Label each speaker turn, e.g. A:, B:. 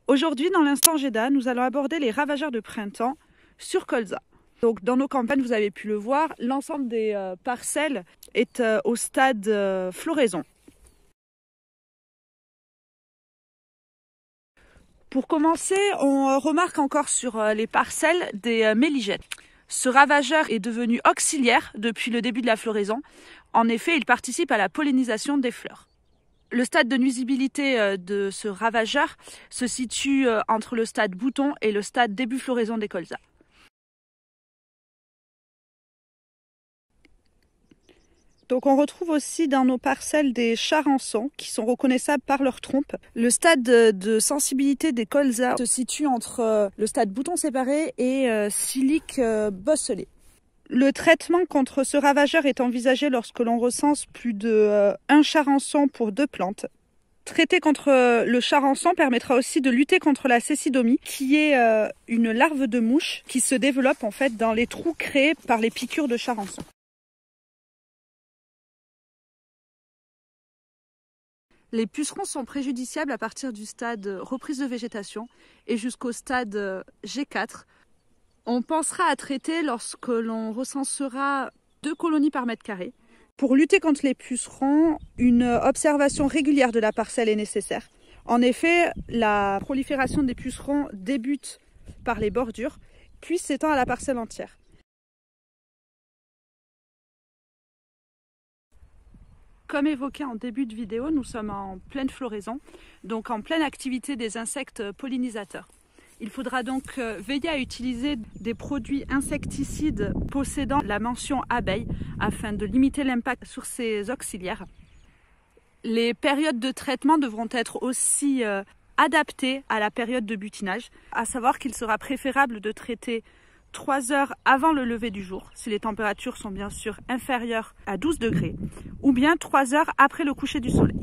A: Aujourd'hui, dans l'instant GEDA, nous allons aborder les ravageurs de printemps sur colza. Donc, dans nos campagnes, vous avez pu le voir, l'ensemble des parcelles est au stade floraison. Pour commencer, on remarque encore sur les parcelles des méligètes. Ce ravageur est devenu auxiliaire depuis le début de la floraison. En effet, il participe à la pollinisation des fleurs. Le stade de nuisibilité de ce ravageur se situe entre le stade bouton et le stade début floraison des colzas. Donc on retrouve aussi dans nos parcelles des charançons qui sont reconnaissables par leur trompe. Le stade de sensibilité des colzas se situe entre le stade bouton séparé et silique bosselé. Le traitement contre ce ravageur est envisagé lorsque l'on recense plus de un charançon pour 2 plantes. Traiter contre le charançon permettra aussi de lutter contre la cécidomie, qui est une larve de mouche qui se développe en fait dans les trous créés par les piqûres de charançon. Les pucerons sont préjudiciables à partir du stade reprise de végétation et jusqu'au stade G4. On pensera à traiter lorsque l'on recensera 2 colonies par mètre carré. Pour lutter contre les pucerons, une observation régulière de la parcelle est nécessaire. En effet, la prolifération des pucerons débute par les bordures, puis s'étend à la parcelle entière. Comme évoqué en début de vidéo, nous sommes en pleine floraison, donc en pleine activité des insectes pollinisateurs. Il faudra donc veiller à utiliser des produits insecticides possédant la mention abeille afin de limiter l'impact sur ces auxiliaires. Les périodes de traitement devront être aussi adaptées à la période de butinage, à savoir qu'il sera préférable de traiter 3 heures avant le lever du jour, si les températures sont bien sûr inférieures à 12 degrés, ou bien 3 heures après le coucher du soleil.